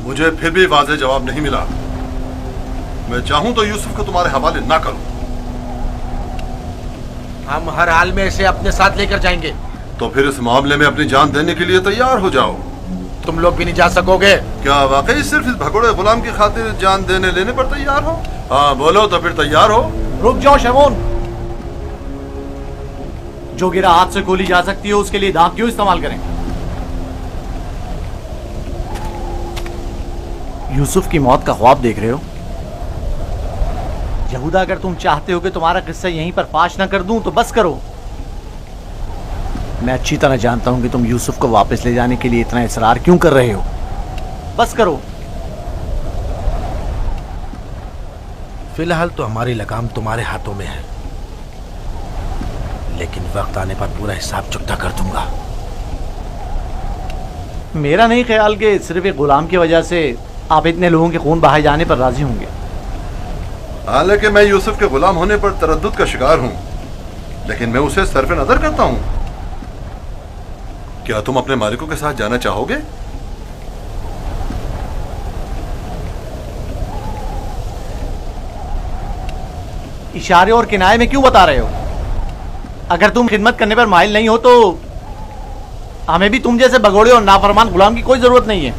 मुझे फिर भी वाज़ेह जवाब नहीं मिला। मैं चाहूं तो यूसुफ को तुम्हारे हवाले ना करूं। हम हर हाल में इसे अपने साथ लेकर जाएंगे। तो फिर इस मामले में अपनी जान देने के लिए तैयार हो जाओ। तुम लोग भी नहीं जा सकोगे। क्या वाकई सिर्फ इस भगोड़े गुलाम की खातिर जान देने लेने पर तैयार हो? हाँ बोलो तो फिर तैयार हो। रुक जाओ शमून, जो गिरा हाथ से खोली जा सकती है उसके लिए दांत क्यों इस्तेमाल करें? यूसुफ की मौत का ख्वाब देख रहे हो? यहूदा, अगर तुम चाहते हो कि तुम्हारा किस्सा यहीं पर फाश ना कर दूं तो बस करो। मैं अच्छी तरह जानता हूं कि तुम यूसुफ को वापस ले जाने के लिए इतना इसरार क्यों कर रहे हो। बस करो। फिलहाल तो हमारी लगाम तुम्हारे हाथों में है, लेकिन वक्त आने पर पूरा हिसाब चुकता कर दूंगा। मेरा नहीं ख्याल कि सिर्फ एक गुलाम की वजह से आप इतने लोगों के खून बहाए जाने पर राजी होंगे। हालांकि मैं यूसुफ के गुलाम होने पर तरद्दुद का शिकार हूं, लेकिन मैं उसे सरफ़े नजर करता हूं। क्या तुम अपने मालिकों के साथ जाना चाहोगे? इशारे और किनारे में क्यों बता रहे हो? अगर तुम खिदमत करने पर माहिल नहीं हो तो हमें भी तुम जैसे भगोड़े और नाफरमान गुलाम की कोई जरूरत नहीं है।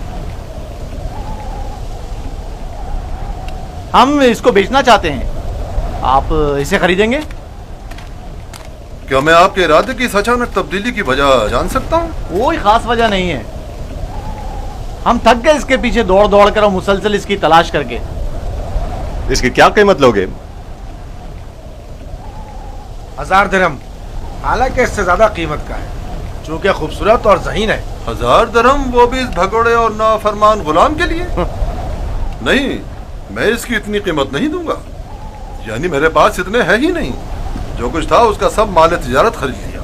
हम इसको बेचना चाहते हैं, आप इसे खरीदेंगे? क्या मैं आपके इरादे की इस अचानक तब्दीली की वजह जान सकता हूँ? कोई खास वजह नहीं है। हम थक गए इसके पीछे दौड़ दौड़ कर और मुसलसल इसकी तलाश करके। इसकी क्या कीमत लोगे? 1000 दिरहम, हालांकि इससे ज्यादा कीमत का है, चूंकि खूबसूरत और ज़हीन है। 1000 दिरहम, वो भी इस भगोड़े और नाफरमान गुलाम के लिए? नहीं, मैं इसकी इतनी कीमत नहीं दूंगा। यानी मेरे पास इतने है ही नहीं। जो कुछ था उसका सब माल तिजारत खरीद लिया।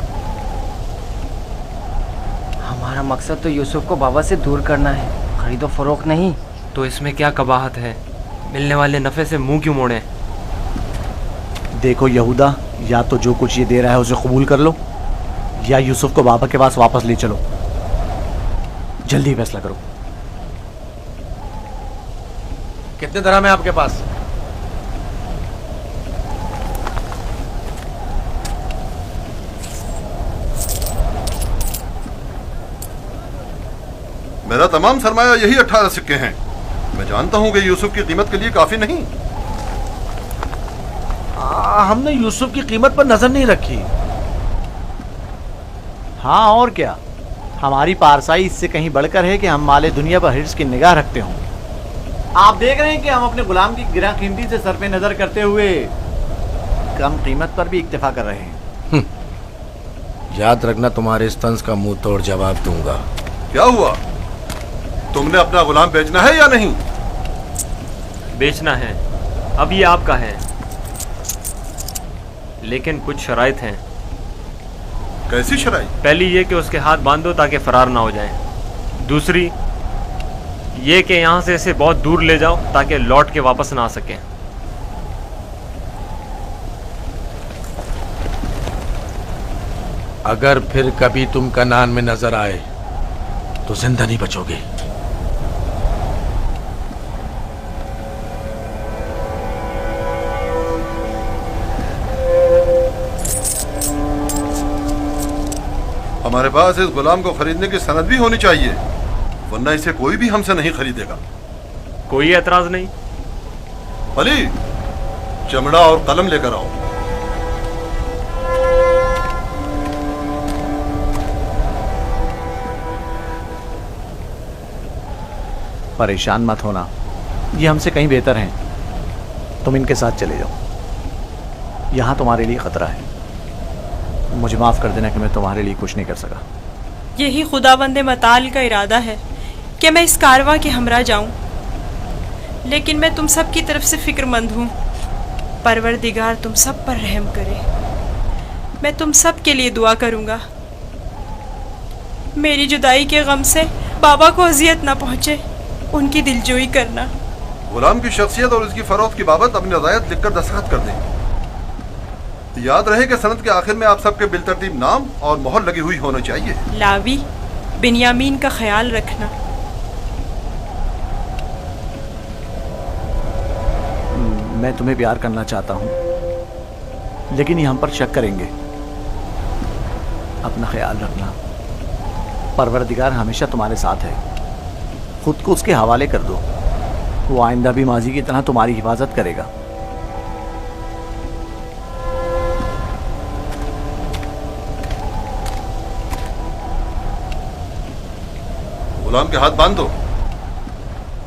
हमारा मकसद तो यूसुफ को बाबा से दूर करना है, खरीदो फरोख्त नहीं। तो इसमें क्या कबाहत है? मिलने वाले नफे से मुंह क्यों मोड़े? देखो यहूदा, या तो जो कुछ ये दे रहा है उसे कबूल कर लो, या यूसुफ को बाबा के पास वापस ले चलो। जल्दी फैसला करो। कितने दिरहम है आपके पास? मेरा तमाम सरमाया यही 18 सिक्के हैं। मैं जानता हूं कि यूसुफ की कीमत के लिए काफी नहीं। हमने यूसुफ की कीमत पर नजर नहीं रखी। हाँ और क्या, हमारी पारसाई इससे कहीं बढ़कर है कि हम माले दुनिया पर हिर्स की निगाह रखते हों। आप देख रहे हैं कि हम अपने गुलाम की गिरा कीमती से सरफे नजर करते हुए कम कीमत पर भी इक्तिफा कर रहे हैं। याद रखना, तुम्हारे इस तंज का मुंह तोड़ जवाब दूंगा। क्या हुआ? तुमने अपना गुलाम बेचना है या नहीं? बेचना है, अब ये आपका है, लेकिन कुछ शराइत हैं। कैसी शराइत? पहली ये कि उसके हाथ बांध दो ताकि फरार ना हो जाए। दूसरी ये कि यहाँ से इसे बहुत दूर ले जाओ ताकि लौट के वापस ना आ सके। अगर फिर कभी तुम कनान में नजर आए तो जिंदा नहीं बचोगे। हमारे पास इस गुलाम को खरीदने की सनद भी होनी चाहिए, वरना इसे कोई भी हमसे नहीं खरीदेगा। कोई एतराज नहीं। अली, चमड़ा और कलम लेकर आओ। परेशान मत होना, ये हमसे कहीं बेहतर हैं। तुम इनके साथ चले जाओ। यहाँ तुम्हारे लिए खतरा है। मुझे माफ कर देना कि मैं तुम्हारे लिए कुछ नहीं कर सका। यही खुदाबंदे मताल का इरादा है कि मैं इस कारवां के हमरा जाऊं, लेकिन मैं तुम सब की तरफ से फिक्रमंद हूँ। परवरदिगार तुम सब पर रहम करे। मैं तुम सब के लिए दुआ करूँगा। मेरी जुदाई के गम से बाबा को अजियत ना पहुँचे, उनकी दिलजोई करना। गुलाम की शख्सियत और उसकी फरोख्त की बाबत अपनी रज़ायत लिखकर दस्तखत कर दें। याद रहे कि सनद के आखिर में आप सबके बिलतरतीब नाम और मोहर लगी हुई होनी चाहिए। लावी, बिन्यामीन का ख्याल रखना। मैं तुम्हें प्यार करना चाहता हूं, लेकिन ये हम पर शक करेंगे। अपना ख्याल रखना। परवरदिगार हमेशा तुम्हारे साथ है। खुद को उसके हवाले कर दो, वो आइंदा भी माजी की तरह तुम्हारी हिफाजत करेगा। गुलाम के हाथ बांध दो।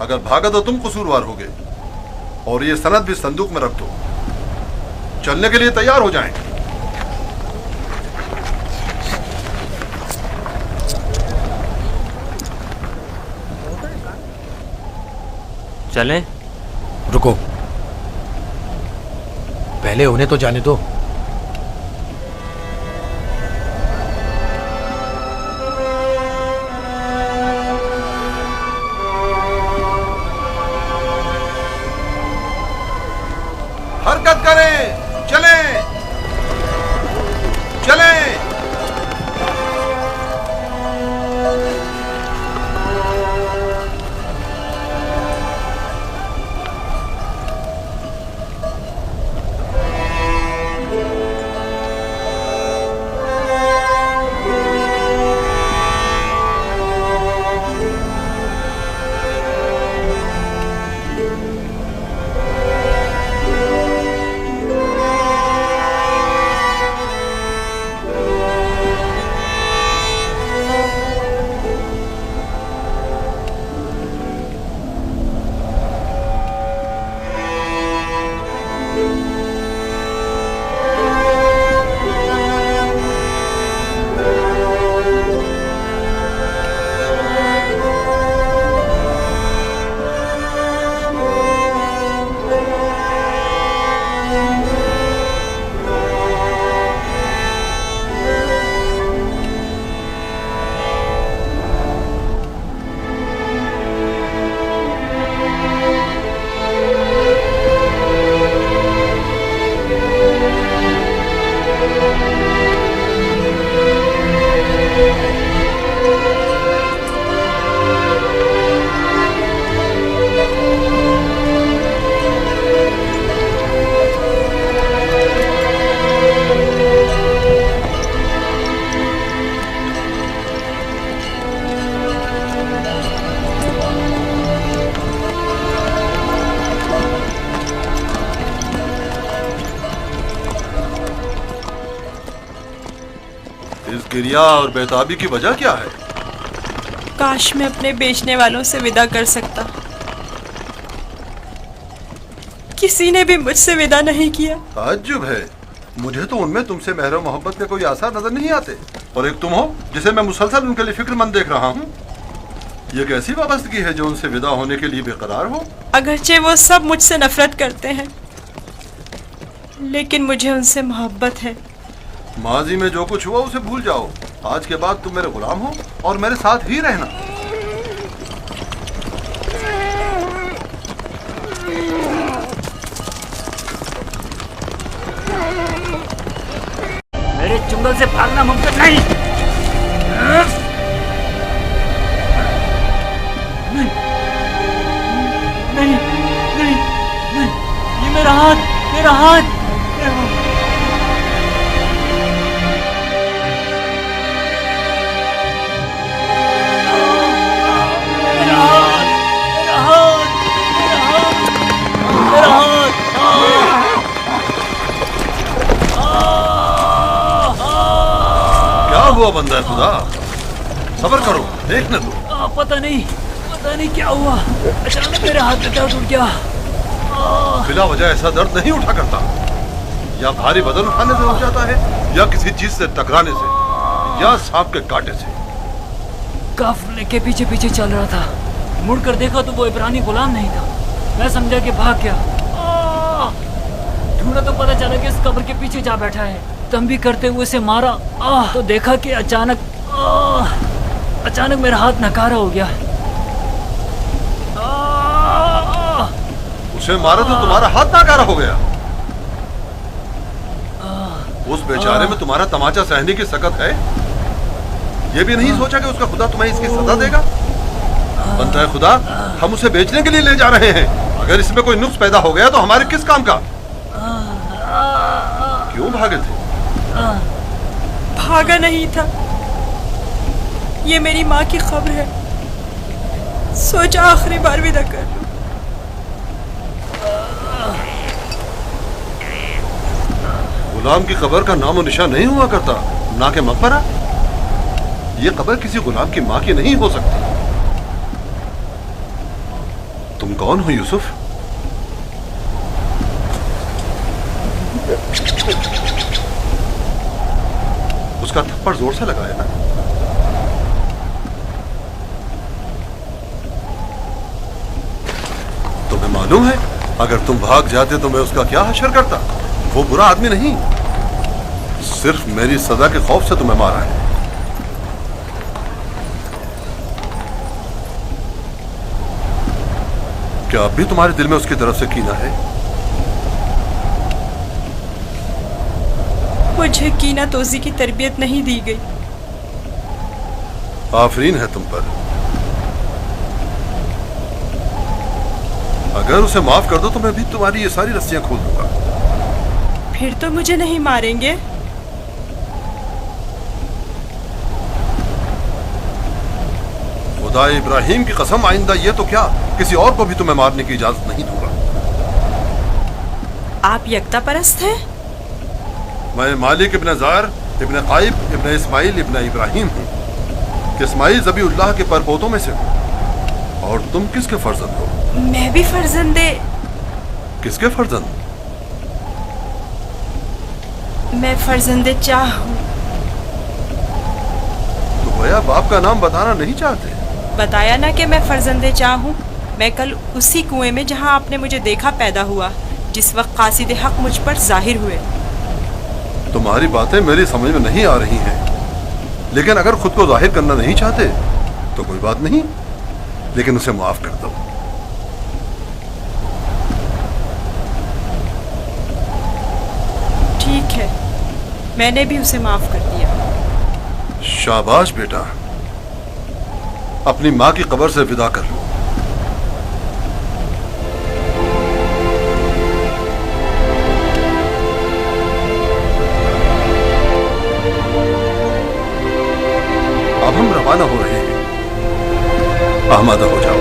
अगर भागा तो तुम कसूरवार होगे, और ये सनद भी संदूक में रख दो। चलने के लिए तैयार हो जाएं। चलें? रुको, पहले उन्हें तो जाने दो। हरकत करें, चलें, चलें। इस गिरिया और बेताबी की वजह क्या है? काश मैं अपने बेचने वालों से विदा कर सकता। किसी ने भी मुझसे विदा नहीं किया। ताज्जुब है, मुझे तो उनमें तुमसे मेहर मोहब्बत के कोई आसार नजर नहीं आते। और एक तुम हो जिसे मैं मुसलसल उनके लिए फिक्रमंद देख रहा हूँ। ये कैसी वाबस्तगी है जो उनसे विदा होने के लिए बेकरार हो? अगरचे वो सब मुझसे नफरत करते हैं, लेकिन मुझे उनसे मोहब्बत है। माजी में जो कुछ हुआ उसे भूल जाओ। आज के बाद तुम मेरे गुलाम हो और मेरे साथ ही रहना। मेरे चुंगल से भागना मुमकिन नहीं। नहीं, नहीं, नहीं, ये मेरा हाथ, मेरा हाथ। हुआ बंदा है खुदा, सब्र करो, देखने दो। पता नहीं क्या हुआ, अचानक मेरे हाथ में दर्द उठ गया। बिला वजह ऐसा दर्द नहीं उठा करता। या भारी वजन उठाने से उठ जाता है, या किसी चीज से टकराने से, या सांप के कांटे से। काफिले के पीछे पीछे चल रहा था, मुड़कर देखा तो वो इब्रानी गुलाम नहीं था। मैं समझा कि भाग गया। ढूंढा तो पता चला कि इस कब्र के पीछे जा बैठा है। तंबी करते हुए उसे मारा तो देखा कि अचानक मेरा हाथ नकारा हो गया। उसे मारा तो तुम्हारा हाथ नकारा हो गया। उस बेचारे में तुम्हारा तमाचा सहने की सकत है। ये भी नहीं सोचा कि उसका खुदा तुम्हें इसकी सजा देगा? बंदा खुदा, हम उसे बेचने के लिए ले जा रहे हैं। अगर इसमें कोई नुक्स पैदा हो गया तो हमारे किस काम का? क्यों भागे थे? भागा नहीं था, ये मेरी माँ की खबर है, सोचा आखिरी बार विदा कर लूं। गुलाम की कब्र का नामो निशान नहीं हुआ करता, ना के मकबरा। ये कब्र किसी गुलाम की माँ की नहीं हो सकती। तुम कौन हो यूसुफ? उसका थप्पड़ जोर से लगाया ना। तुम्हें मालूम है, अगर तुम भाग जाते तो मैं उसका क्या हशर करता? वो बुरा आदमी नहीं, सिर्फ मेरी सजा के खौफ से तुम्हें मारा है। क्या अब भी तुम्हारे दिल में उसकी तरफ से कीना है? मुझे कीना तोजी की तरबियत नहीं दी गई। आफरीन है तुम पर। अगर उसे माफ कर दो तो मैं भी तुम्हारी ये सारी रस्सियां खोल दूंगा। फिर तो मुझे नहीं मारेंगे? खुदा इब्राहिम की कसम, आइंदा ये तो क्या, किसी और को भी तुम्हें मारने की इजाजत नहीं दूंगा। आप यकता परस्त हैं? मैं मालिक इब्न जार इब्न काइब इब्न इस्माइल इब्न इब्राहिम हूँ। इस्माइल ज़बीउल्लाह के परपोतों में से हूँ। और तुम किसके फर्जंद हो? मैं भी फर्जंदे। किसके फर्जंद? मैं फर्जंदे चाह हूँ। तो भैया बाप का नाम बताना नहीं चाहते? बताया ना कि मैं फर्जंदे चाह हूँ। मैं कल उसी कुएं में जहाँ आपने मुझे देखा पैदा हुआ, जिस वक्त कासिद हक मुझ पर जाहिर हुए। तुम्हारी बातें मेरी समझ में नहीं आ रही हैं, लेकिन अगर खुद को जाहिर करना नहीं चाहते तो कोई बात नहीं, लेकिन उसे माफ कर दो। ठीक है, मैंने भी उसे माफ कर दिया। शाबाश बेटा, अपनी माँ की कब्र से विदा कर लो। अब हम रवाना हो रहे हैं, आमादा हो जाओ।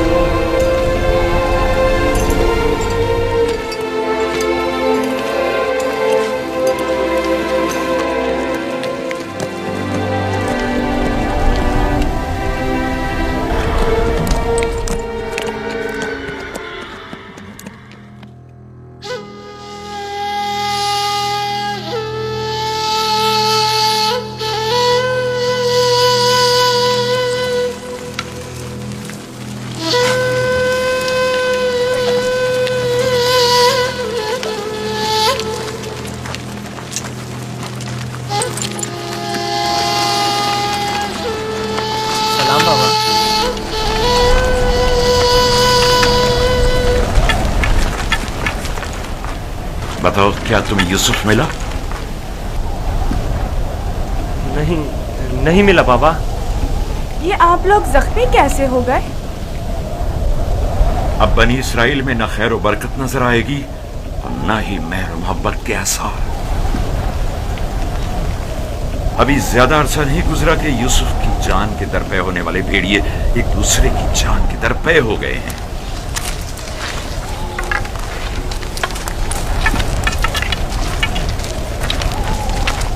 सलाम बाबा। बताओ, क्या तुम्हें यूसुफ मिला? नहीं, नहीं मिला बाबा। ये आप लोग जख्मी कैसे हो गए? अब बनी इसराइल में न खैर व बरकत नजर आएगी और न ही मेहर मोहब्बत के आसार। अभी ज्यादा अरसा नहीं गुजरा कि यूसुफ की जान के दरपे होने वाले भेड़िए एक दूसरे की जान के दरपे हो गए हैं।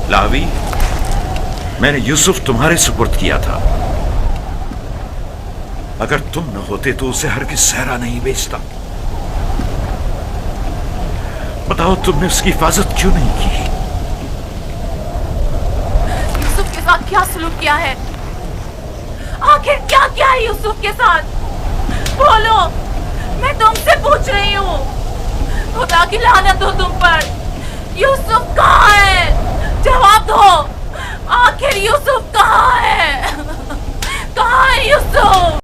लावी, मैंने यूसुफ तुम्हारे सुपुर्द किया था। अगर तुम न होते तो उसे हरगिज़ सहरा नहीं बेचता। बताओ, तुमने उसकी हिफाजत क्यों नहीं की? यूसुफ के साथ क्या सलूक किया है? आखिर क्या किया है यूसुफ के साथ? बोलो, मैं तुमसे पूछ रही हूँ। खुदा की लानत हो तुम पर। यूसुफ कहाँ है? जवाब दो। आखिर यूसुफ कहाँ है? कहाँ है यूसुफ?